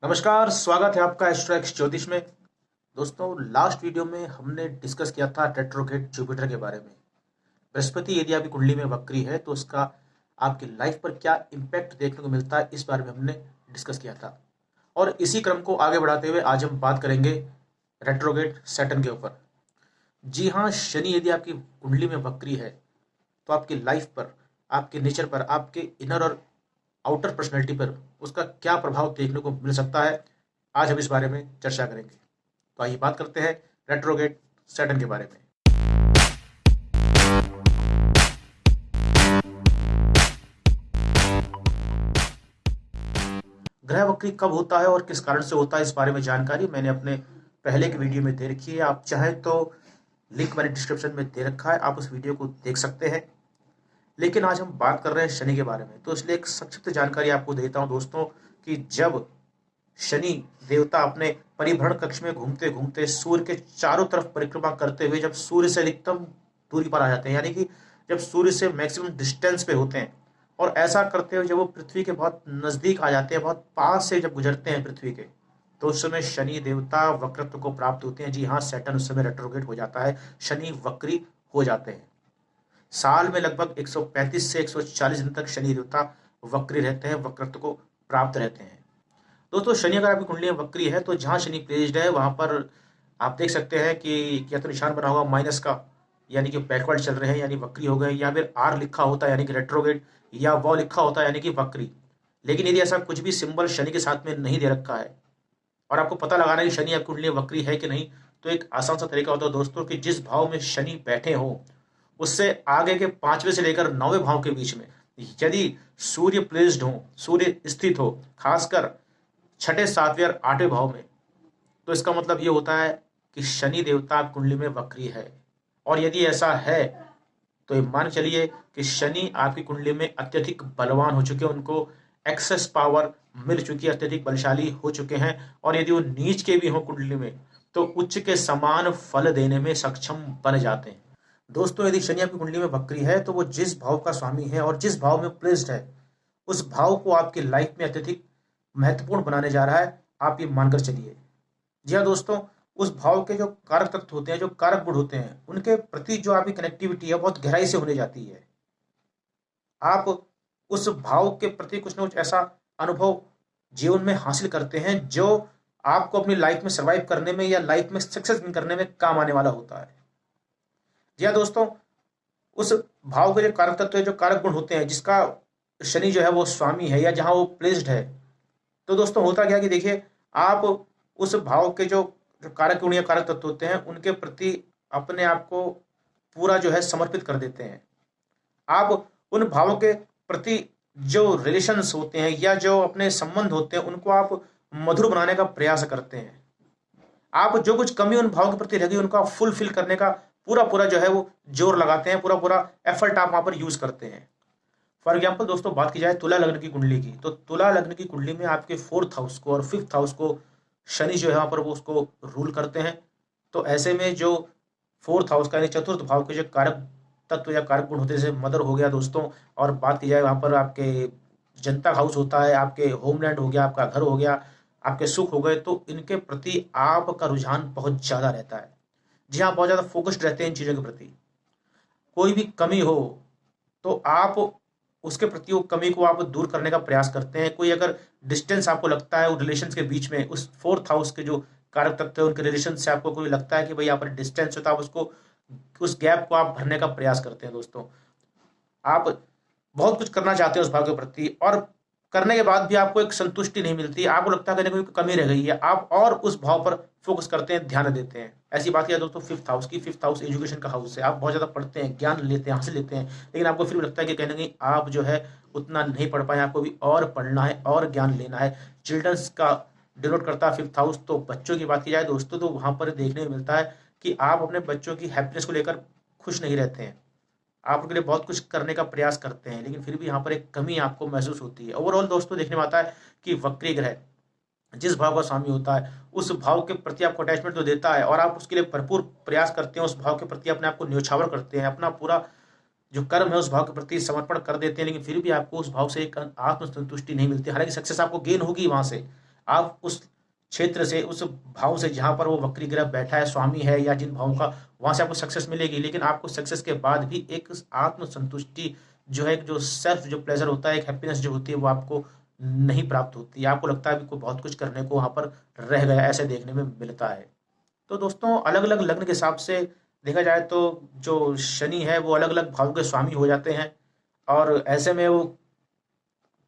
नमस्कार, स्वागत है आपका एस्ट्रोएक्स ज्योतिष में। दोस्तों, लास्ट वीडियो में हमने डिस्कस किया था रेट्रोग्रेड जुपिटर के बारे में। बृहस्पति यदि आपकी कुंडली में वक्री है तो उसका आपकी लाइफ पर क्या इम्पैक्ट देखने को मिलता है, इस बारे में हमने डिस्कस किया था। और इसी क्रम को आगे बढ़ाते हुए आज हम बात करेंगे रेट्रोग्रेड सैटर्न के ऊपर। जी हाँ, शनि यदि आपकी कुंडली में वक्री है तो आपकी लाइफ पर, आपके नेचर पर, आपके इनर और आउटर पर्सनैलिटी पर उसका क्या प्रभाव देखने को मिल सकता है, आज हम इस बारे में चर्चा करेंगे। तो आइए बात करते हैं रेट्रोग्रेड सैटर्न के बारे में। ग्रह वक्री कब होता है और किस कारण से होता है, इस बारे में जानकारी मैंने अपने पहले के वीडियो में दे रखी है। आप चाहें तो लिंक मैंने डिस्क्रिप्शन में दे रखा है, आप उस वीडियो को देख सकते हैं। लेकिन आज हम बात कर रहे हैं शनि के बारे में, तो इसलिए एक संक्षिप्त जानकारी आपको देता हूं दोस्तों कि जब शनि देवता अपने परिभ्रमण कक्ष में घूमते घूमते सूर्य के चारों तरफ परिक्रमा करते हुए जब सूर्य से अधिकतम दूरी पर आ जाते हैं, यानी कि जब सूर्य से मैक्सिमम डिस्टेंस पे होते हैं, और ऐसा करते हुए जब वो पृथ्वी के बहुत नजदीक आ जाते हैं, बहुत पास से जब गुजरते हैं पृथ्वी के, तो उस समय शनि देवता वक्रत्व को प्राप्त होते हैं। जी हाँ, सैटर्न उस समय रेट्रोग्रेड हो जाता है, शनि वक्री हो जाते हैं। साल में लगभग 135 से 140 दिन तक शनि देवता वक्री रहते हैं, वक्रत्व को प्राप्त रहते हैं। दोस्तों, शनि अगर आपकी कुंडली में वक्री है तो जहां शनि प्लेस्ड है वहां पर आप देख सकते हैं कि या तो निशान बना होगा माइनस का, यानी कि बैकवर्ड चल रहे हैं, यानी वक्री हो गए, या फिर आर लिखा होता है यानी कि रेट्रोग्रेड, या वो लिखा होता है यानी कि वक्री। लेकिन यदि ऐसा कुछ भी सिंबल शनि के साथ में नहीं दे रखा है और आपको पता लगाना है कि शनि आपकी कुंडली में वक्री है कि नहीं, तो एक आसान सा तरीका होता है दोस्तों कि जिस भाव में शनि बैठे हो उससे आगे के 5वें से लेकर 9वें भाव के बीच में यदि सूर्य प्लेस्ड हो, सूर्य स्थित हो, खासकर छठे, 7वें और 8वें भाव में, तो इसका मतलब ये होता है कि शनि देवता आपकी कुंडली में वक्री है। और यदि ऐसा है तो ये मान चलिए कि शनि आपकी कुंडली में अत्यधिक बलवान हो चुके हैं, उनको एक्सेस पावर मिल चुकी है, अत्यधिक बलशाली हो चुके हैं। और यदि वो नीच के भी हों कुंडली में तो उच्च के समान फल देने में सक्षम बन जाते हैं। दोस्तों, यदि शनि आपकी कुंडली में वक्री है तो वो जिस भाव का स्वामी है और जिस भाव में प्लेस्ड है, उस भाव को आपकी लाइफ में अत्यधिक महत्वपूर्ण बनाने जा रहा है, आप ये मानकर चलिए। जी हाँ दोस्तों, उस भाव के जो कारक तत्व होते हैं, जो कारक गुण होते हैं, उनके प्रति जो आपकी कनेक्टिविटी है बहुत गहराई से होने जाती है। आप उस भाव के प्रति कुछ ना कुछ ऐसा अनुभव जीवन में हासिल करते हैं जो आपको अपनी लाइफ में सर्वाइव करने में या लाइफ में सक्सेस करने में काम आने वाला होता है। जी हाँ दोस्तों, उस भाव के जो कारक तत्व है, जो कारक गुण होते हैं, जिसका शनि जो है वो स्वामी है या जहां वो प्लेस्ड है, तो दोस्तों होता क्या कि देखिए, आप उस भाव के जो कारक गुण या कारक तत्व होते हैं उनके प्रति अपने आप को पूरा जो है समर्पित कर देते हैं। आप उन भावों के प्रति जो रिलेशंस होते हैं या जो अपने संबंध होते हैं उनको आप मधुर बनाने का प्रयास करते हैं। आप जो कुछ कमी उन भाव के प्रति रह गई उनको आप फुलफिल करने का पूरा पूरा जो है वो जोर लगाते हैं, पूरा पूरा एफर्ट आप वहां पर यूज करते हैं। फॉर एग्जाम्पल दोस्तों, बात की जाए तुला लग्न की कुंडली की, तो तुला लग्न की कुंडली में आपके 4th हाउस को और 5th हाउस को शनि जो है वहां पर वो उसको रूल करते हैं। तो ऐसे में जो 4th हाउस का यानी चतुर्थ भाव के जो कारक तत्व या कारक गुण होते हैं, जैसे मदर हो गया दोस्तों, और बात की जाए वहां पर आपके जनता हाउस होता है, आपके होमलैंड हो गया, आपका घर हो गया, आपके सुख हो गए, तो इनके प्रति आपका रुझान बहुत ज्यादा रहता है। जी हाँ, बहुत ज्यादा फोकस्ड रहते हैं इन चीजों के प्रति। कोई भी कमी हो तो आप उसके प्रति वो कमी को आप दूर करने का प्रयास करते हैं। कोई अगर डिस्टेंस आपको लगता है वो रिलेशंस के बीच में, उस 4th हाउस के जो कारक तत्व है उनके रिलेशन से आपको कोई लगता है कि भाई यहाँ पर डिस्टेंस होता है, आप उसको, उस गैप को आप भरने का प्रयास करते हैं। दोस्तों, आप बहुत कुछ करना चाहते हैं उस भाव के प्रति, और करने के बाद भी आपको एक संतुष्टि नहीं मिलती, आपको लगता है कि कोई कमी रह गई है, आप और उस भाव पर फोकस करते हैं, ध्यान देते हैं। ऐसी बात किया दोस्तों 5th हाउस की, 5th हाउस एजुकेशन का हाउस है। आप बहुत ज्यादा पढ़ते हैं, ज्ञान लेते हैं, हासिल लेते हैं, लेकिन आपको फिर भी लगता है कि कहीं ना कहीं आप जो है उतना नहीं पढ़ पाए, आपको भी और पढ़ना है और ज्ञान लेना है। चिल्ड्रंस का डिनोट करता है 5th हाउस। तो बच्चों की बात की जाए दोस्तों, तो वहां पर देखने में मिलता है कि आप अपने बच्चों की हैप्पीनेस को लेकर खुश नहीं रहते हैं। आप उनके लिए बहुत कुछ करने का प्रयास करते हैं, लेकिन फिर भी यहाँ पर एक कमी आपको महसूस होती है। ओवरऑल दोस्तों देखने में आता है कि वक्री ग्रह जिस भाव का स्वामी होता है उस भाव के प्रति आपको अटैचमेंट तो देता है, और आप उसके लिए भरपूर प्रयास करते हैं, उस भाव के प्रति अपने आप को न्योछावर करते हैं, अपना पूरा जो कर्म है उस भाव के प्रति समर्पण कर देते हैं, लेकिन फिर भी आपको उस भाव से एक आत्मसंतुष्टि नहीं मिलती। हालांकि सक्सेस आपको गेन होगी वहां से, आप उस क्षेत्र से, उस भाव से जहां पर वो वक्री ग्रह बैठा है, स्वामी है, या जिन भावों का, वहां से आपको सक्सेस मिलेगी। लेकिन आपको सक्सेस के बाद भी एक आत्म संतुष्टि जो है, जो सेल्फ जो प्लेजर होता है, एक हैप्पीनेस जो होती है, वो आपको नहीं प्राप्त होती है। आपको लगता है कि कोई बहुत कुछ करने को वहां पर रह गया, ऐसे देखने में मिलता है। तो दोस्तों, अलग अलग लग्न के हिसाब से देखा जाए तो जो शनि है वो अलग अलग भाव के स्वामी हो जाते हैं, और ऐसे में वो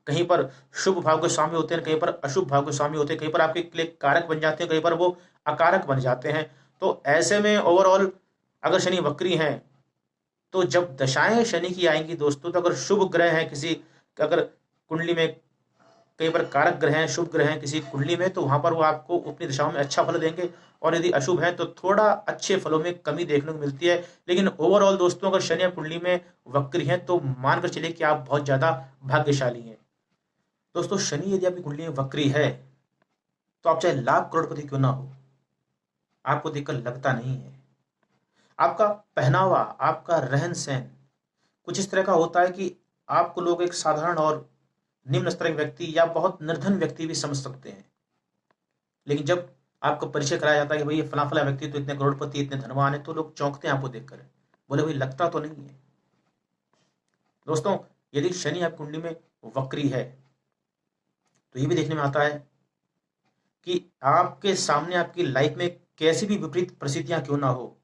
कहीं पर शुभ भाव के स्वामी होते हैं, कहीं पर अशुभ भाव के स्वामी होते हैं, कहीं पर आपके लिए कारक बन जाते हैं, कहीं पर वो अकारक बन जाते हैं। तो ऐसे में ओवरऑल अगर शनि वक्री हैं, तो जब दशाएं शनि की आएंगी दोस्तों, तो अगर शुभ ग्रह हैं किसी, अगर कुंडली में कई बार कारक ग्रह हैं, शुभ ग्रह हैं किसी कुंडली में, तो वहां पर वो आपको अपनी दिशाओं में अच्छा फल देंगे, और यदि अशुभ है तो थोड़ा अच्छे फलों में कमी देखने को मिलती है। लेकिन ओवरऑल दोस्तों, अगर शनि कुंडली में वक्री हैं तो मानकर चलिए कि आप बहुत ज्यादा भाग्यशाली हैं। दोस्तों, शनि यदि आपकी कुंडली में वक्री है, तो आप चाहे लाख करोड़पति क्यों ना हो, आपको देखकर लगता नहीं है। आपका पहनावा, आपका रहन सहन कुछ इस तरह का होता है कि आपको लोग एक साधारण और निम्न स्तर के व्यक्ति या बहुत निर्धन व्यक्ति भी समझ सकते हैं। लेकिन जब आपको परिचय कराया जाता है कि भाई ये फला फला व्यक्ति तो इतने करोड़पति, इतने धनवान है, तो लोग चौंकते हैं आपको देखकर, बोले भाई लगता तो नहीं है। दोस्तों, यदि शनि आपकी कुंडली में वक्री है, तो ये भी देखने में आता है कि आपके सामने आपकी लाइफ में कैसी भी विपरीत परिस्थितियां क्यों ना हो,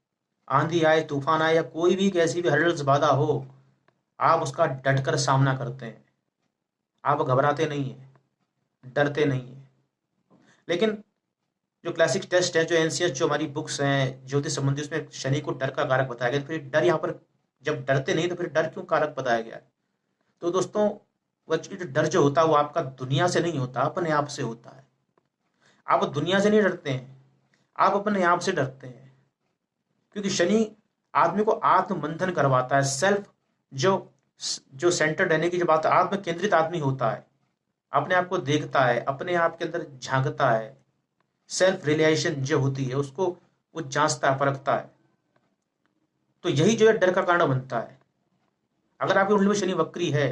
आंधी आए, तूफान आए, या कोई भी कैसी भी हर्डल्स बाधा हो, आप उसका डटकर सामना करते हैं। आप घबराते नहीं हैं, डरते नहीं हैं। लेकिन जो क्लासिक टेस्ट है, जो एनसीएस, जो हमारी बुक्स हैं ज्योतिष संबंधी, उसमें शनि को डर का कारक बताया गया। तो फिर डर यहाँ पर, जब डरते नहीं तो फिर डर क्यों कारक बताया गया है? तो दोस्तों, वो एक्चुअली जो डर जो होता है वो आपका दुनिया से नहीं होता, अपने आप से होता है। आप दुनिया से नहीं डरते हैं, आप अपने आप से डरते हैं। क्योंकि शनि आदमी को आत्म मंथन करवाता है, सेल्फ जो जो सेंटर रहने की जो बात है, आत्म केंद्रित आदमी होता है, अपने आप को देखता है, अपने आप के अंदर झांकता है, सेल्फ रियलाइजेशन जो होती है उसको वो जांचता है, परखता है। तो यही जो है डर का कारण बनता है। अगर आपकी कुंडली में शनि वक्री है,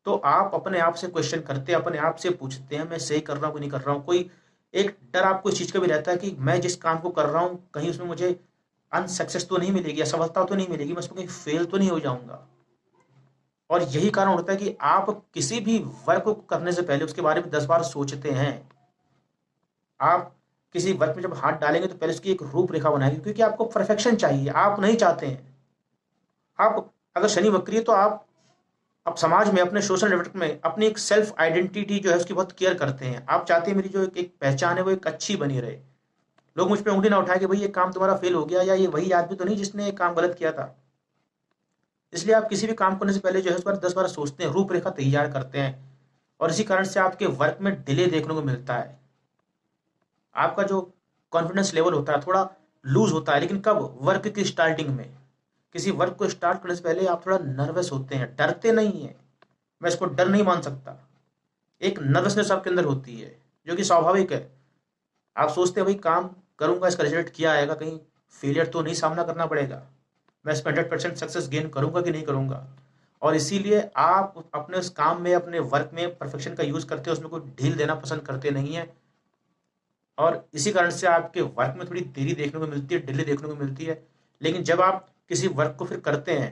तो आप अपने आप से क्वेश्चन करते हैं, अपने आप से पूछते हैं मैं सही कर रहा हूं कि नहीं कर रहा हूं। कोई एक डर आपको इस चीज का भी रहता है कि मैं जिस काम को कर रहा हूं, कहीं उसमें मुझे अनसक्सेस तो नहीं मिलेगी, असफलता तो नहीं मिलेगी, मैं उसमें कहीं फेल तो नहीं हो जाऊंगा। और यही कारण होता है कि आप किसी भी वर्क को करने से पहले उसके बारे में 10 बार सोचते हैं। आप किसी वर्क में जब हाथ डालेंगे तो पहले उसकी एक रूपरेखा बनाएंगे, क्योंकि आपको परफेक्शन चाहिए, आप नहीं चाहते हैं। आप अगर शनि वक्री है तो आप समाज में, अपने सोशल नेटवर्क में अपनी एक सेल्फ आइडेंटिटी जो है उसकी बहुत केयर करते हैं। आप चाहते हैं मेरी जो एक पहचान है वो एक अच्छी बनी रहे, लोग मुझ पर उंगली ना उठाए कि भाई ये काम तुम्हारा फेल हो गया, या ये वही आदमी तो नहीं जिसने ये काम गलत किया था। इसलिए आप किसी भी काम करने से पहले जो है उस पर 10 बार सोचते हैं, रूपरेखा तैयार करते हैं, और इसी कारण से आपके वर्क में डिले देखने को मिलता है। आपका जो कॉन्फिडेंस लेवल होता है थोड़ा लूज होता है। लेकिन कब? वर्क की स्टार्टिंग में। किसी वर्क को स्टार्ट करने से पहले आप थोड़ा नर्वस होते हैं, डरते नहीं हैं। मैं इसको डर नहीं मान सकता, एक नर्वसनेस आपके अंदर होती है जो कि स्वाभाविक है। आप सोचते हैं भाई काम करूंगा, इसका रिजल्ट क्या आएगा, कहीं फेलियर तो नहीं सामना करना पड़ेगा, मैं इसमें 100% सक्सेस गेन करूंगा कि नहीं करूंगा। और इसीलिए आप अपने उस काम में, अपने वर्क में परफेक्शन का यूज करते हैं, उसमें कोई ढील देना पसंद करते नहीं है। और इसी कारण से आपके वर्क में थोड़ी देरी देखने को मिलती है, डिले देखने को मिलती है। लेकिन जब आप किसी वर्क को फिर करते हैं,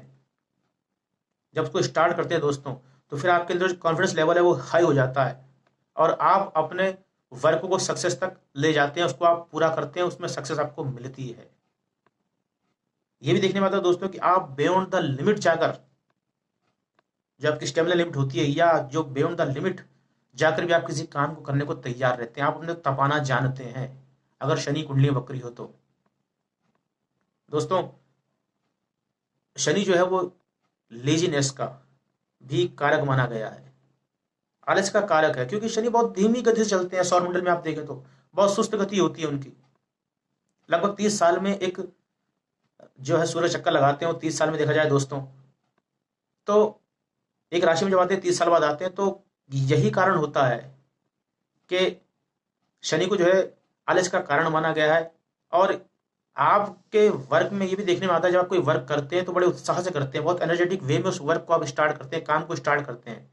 जब उसको स्टार्ट करते हैं दोस्तों, तो फिर आपके अंदर जो कॉन्फिडेंस लेवल है वो हाई हो जाता है, और आप अपने वर्क को सक्सेस तक ले जाते हैं, उसको आप पूरा करते हैं, उसमें सक्सेस आपको मिलती है। ये भी देखने में आता है दोस्तों कि आप बियॉन्ड द लिमिट जाकर, जो आपकी स्टेमिना लिमिट होती है, या जो बियॉन्ड द लिमिट जाकर भी आप किसी काम को करने को तैयार रहते हैं, आप अपने तपाना जानते हैं, अगर शनि कुंडली वक्री हो तो। दोस्तों, शनि जो है वो लेजीनेस का भी कारक माना गया है, आलस का कारक है, क्योंकि शनि बहुत धीमी गति से चलते हैं। सौरमंडल में आप देखें तो बहुत सुस्त गति होती है उनकी। लगभग 30 साल में एक जो है सूर्य चक्कर लगाते हैं, वो 30 साल में देखा जाए दोस्तों, तो एक राशि में जब आते हैं 30 साल बाद आते हैं। तो यही कारण होता है कि शनि को जो है आलस का कारण माना गया है। और आपके वर्क में ये भी देखने में आता है, जब आप कोई वर्क करते हैं तो बड़े उत्साह से करते हैं, बहुत एनर्जेटिक वे में उस वर्क को आप स्टार्ट करते हैं, काम को स्टार्ट करते हैं।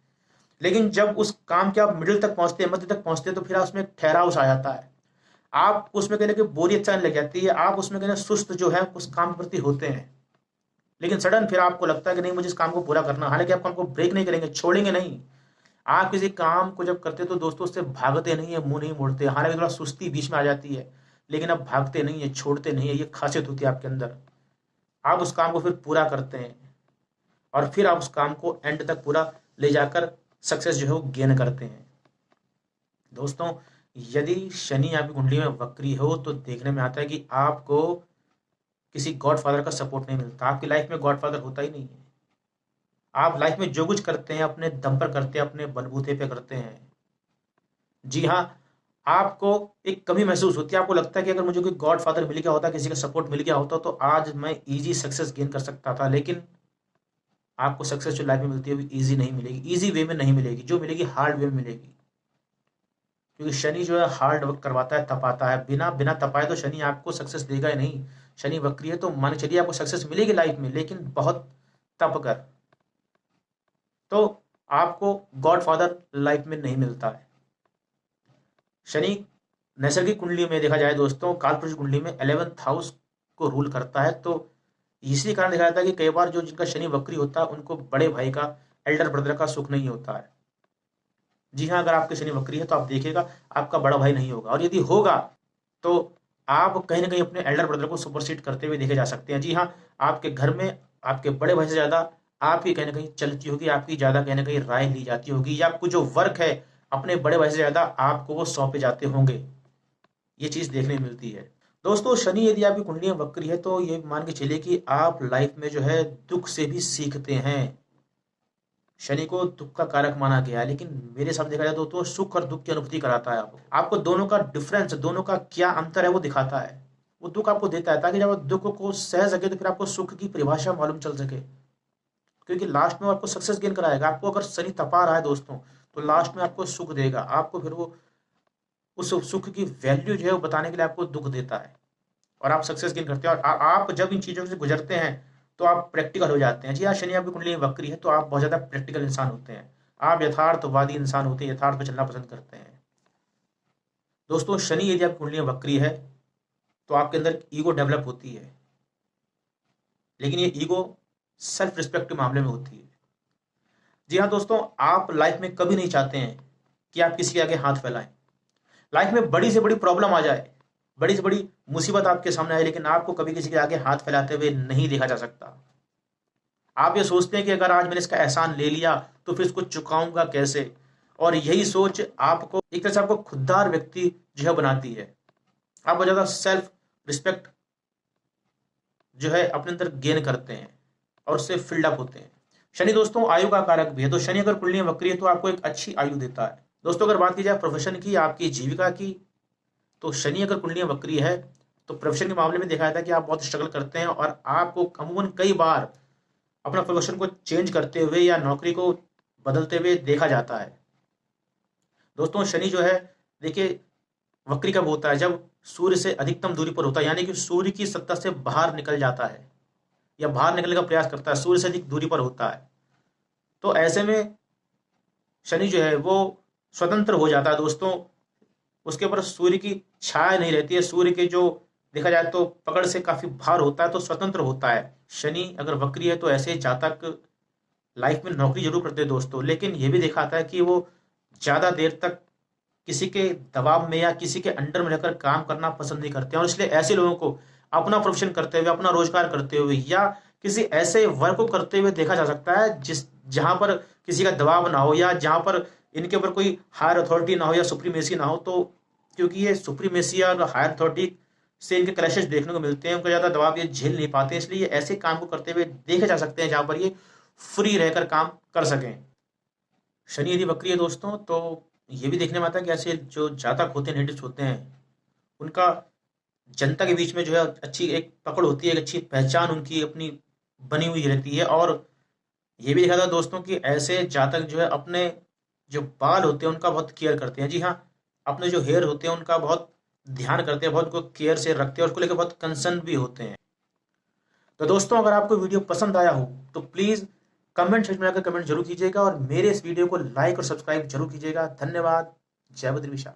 लेकिन जब उस काम के आप मिडिल तक पहुंचते हैं, मध्य तक पहुंचते हैं, तो फिर उसमें ठहराव सा आ जाता है, आप उसमें कहने की बोरियत सा लग जाती है, आप उसमें कहने सुस्त जो है उस काम के प्रति होते हैं। लेकिन सडन फिर आपको लगता है कि नहीं, मुझे इस काम को पूरा करना। हालांकि आप काम को ब्रेक नहीं करेंगे, छोड़ेंगे नहीं। आप किसी काम को जब करते तो दोस्तों उससे भागते नहीं है, मुंह नहीं मोड़ते। हालांकि थोड़ा सुस्ती बीच में आ जाती है, लेकिन आप भागते नहीं है, छोड़ते नहीं है। ये खासियत होती है आपके अंदर। आप उस काम को फिर पूरा करते हैं और फिर आप उस काम को एंड तक पूरा ले जाकर सक्सेस जो है वो गेन करते हैं। दोस्तों, यदि शनि आपकी कुंडली में वक्री हो तो देखने में आता है कि आपको किसी गॉडफादर का सपोर्ट नहीं मिलता। आपकी लाइफ में गॉडफादर होता ही नहीं है। आप लाइफ में जो कुछ करते हैं अपने दम पर करते हैं, अपने बलबूते पे करते हैं। जी हाँ, आपको एक कमी महसूस होती है। आपको लगता है कि अगर मुझे कोई गॉडफादर मिल गया होता, किसी का सपोर्ट मिल गया होता, तो आज मैं इजी सक्सेस गेन कर सकता था। लेकिन आपको सक्सेस जो लाइफ में मिलती है वो इजी नहीं मिलेगी, इजी वे में नहीं मिलेगी, जो मिलेगी हार्ड वे में मिलेगी। क्योंकि शनि जो है हार्ड वर्क करवाता है, तपाता है। बिना बिना तपाए तो शनि आपको सक्सेस देगा ही नहीं। शनि वक्री है तो मान चलिए आपको सक्सेस मिलेगी लाइफ में, लेकिन बहुत तप कर। तो आपको गॉडफादर लाइफ में नहीं मिलता है। शनि नैसर्गिक कुंडली में देखा जाए दोस्तों, कालपुरुष कुंडली में 11th हाउस को रूल करता है। तो इसी कारण देखा जाता है कि कई बार जो जिनका शनि वक्री होता है उनको बड़े भाई का, एल्डर ब्रदर का सुख नहीं होता है। जी हाँ, अगर आपके शनि वक्री है तो आप देखिएगा आपका बड़ा भाई नहीं होगा, और यदि होगा तो आप कहीं ना कहीं अपने एल्डर ब्रदर को सुपरसीड करते हुए देखे जा सकते हैं। जी हाँ, आपके घर में आपके बड़े भाई से ज़्यादा आपकी कहीं ना कहीं चलती होगी, आपकी ज़्यादा कहीं ना कहीं राय ली जाती होगी, या आपको जो वर्क है अपने बड़े भाई से ज़्यादा आपको वो सौंपे जाते होंगे। ये चीज़ देखने मिलती है। दोस्तों, शनि यदि आपकी कुंडली में वक्री है तो ये मान के चलिए कि आप लाइफ में जो है दुख से भी सीखते हैं। शनि को दुख का कारक माना गया है, लेकिन मेरे हिसाब से देखा जाए तो सुख और दुख की अनुभूति कराता है आपको दोनों का डिफरेंस, दोनों का क्या अंतर है वो दिखाता है। वो दुख आपको देता है ताकि जब आप दुख को सह सके तो फिर आपको सुख की परिभाषा मालूम चल सके। क्योंकि लास्ट में आपको सक्सेस गेन कराएगा। आपको अगर शनि तपा रहा है दोस्तों, तो लास्ट में आपको सुख देगा। आपको फिर वो उस सुख की वैल्यू जो है वो बताने के लिए आपको दुख देता है, और आप सक्सेस गेन करते हैं। और आप जब इन चीज़ों से गुजरते हैं तो आप प्रैक्टिकल हो जाते हैं। जी हाँ, शनि आपकी कुंडली में वक्री है तो आप बहुत ज़्यादा प्रैक्टिकल इंसान होते हैं। आप यथार्थवादी इंसान होते हैं, यथार्थ पे चलना पसंद करते हैं। दोस्तों, शनि यदि आपकी कुंडली में वक्री है तो आपके अंदर ईगो डेवलप होती है, लेकिन ये ईगो सेल्फ रिस्पेक्ट के मामले में होती है। जी हाँ दोस्तों, आप लाइफ में कभी नहीं चाहते हैं कि आप किसी के आगे हाथ फैलाएं। लाइफ में बड़ी से बड़ी प्रॉब्लम आ जाए, बड़ी से बड़ी मुसीबत आपके सामने आए, लेकिन आपको कभी किसी के आगे हाथ फैलाते हुए नहीं देखा जा सकता। आप ये सोचते हैं कि अगर आज मैंने इसका एहसान ले लिया तो फिर इसको चुकाऊंगा कैसे, और यही सोच आपको एक तरह से आपको खुददार व्यक्ति जो है बनाती है। आप बहुत ज़्यादा सेल्फ रिस्पेक्ट जो है अपने अंदर गेन करते हैं और उससे फिल्ड अप होते हैं। शनि दोस्तों आयु का कारक भी है, तो शनि अगर कुंडली में वक्री है तो आपको एक अच्छी आयु देता है। दोस्तों, अगर बात की जाए प्रोफेशन की, आपकी जीविका की, तो शनि अगर कुंडली में वक्री है तो प्रोफेशन के मामले में देखा जाता है कि आप बहुत स्ट्रगल करते हैं, और आपको अमूमन कई बार अपना प्रोफेशन को चेंज करते हुए या नौकरी को बदलते हुए देखा जाता है। दोस्तों, शनि जो है देखिए वक्री कब होता है, जब सूर्य से अधिकतम दूरी पर होता है, यानी कि सूर्य की सत्ता से बाहर निकल जाता है या बाहर निकलने का प्रयास करता है, सूर्य से अधिक दूरी पर होता है। तो ऐसे में शनि जो है वो स्वतंत्र हो जाता है दोस्तों। उसके ऊपर सूर्य की छाया नहीं रहती है, सूर्य के जो देखा जाए तो पकड़ से काफी भार होता है, तो स्वतंत्र होता है। शनि अगर वक्री है तो ऐसे जातक लाइफ में नौकरी जरूर करते हैं दोस्तों, लेकिन ये भी देखा आता है कि वो ज्यादा देर तक किसी के दबाव में या किसी के अंडर में रहकर काम करना पसंद नहीं करते हैं। और इसलिए ऐसे लोगों को अपना प्रोफेशन करते हुए, अपना रोजगार करते हुए, या किसी ऐसे वर्क को करते हुए देखा जा सकता है जहां पर किसी का दबाव ना हो, या जहां पर इनके ऊपर कोई हायर अथॉरिटी ना हो या सुप्रीमेसी ना हो। तो क्योंकि ये सुप्रीमेसी और हायर अथॉरिटी से इनके क्लैशेस देखने को मिलते हैं, उनका ज़्यादा दबाव ये झेल नहीं पाते, इसलिए ये ऐसे काम को करते हुए देखे जा सकते हैं जहां पर ये फ्री रहकर काम कर सकें। शनि यदि वक्री है दोस्तों तो ये भी देखने में आता है कि ऐसे जो जातक होते हैं, नेटिव्स होते हैं, उनका जनता के बीच में जो है अच्छी एक पकड़ होती है, एक अच्छी पहचान उनकी अपनी बनी हुई रहती है। और ये भी देखा था दोस्तों कि ऐसे जातक जो है अपने जो बाल होते हैं उनका बहुत केयर करते हैं। जी हाँ, अपने जो हेयर होते हैं उनका बहुत ध्यान करते हैं, बहुत उनको केयर से रखते हैं और उसको लेकर बहुत कंसर्न भी होते हैं। तो दोस्तों, अगर आपको वीडियो पसंद आया हो तो प्लीज़ कमेंट सेक्शन में आकर कमेंट जरूर कीजिएगा और मेरे इस वीडियो को लाइक और सब्सक्राइब जरूर कीजिएगा। धन्यवाद। जय बद्री विशाल।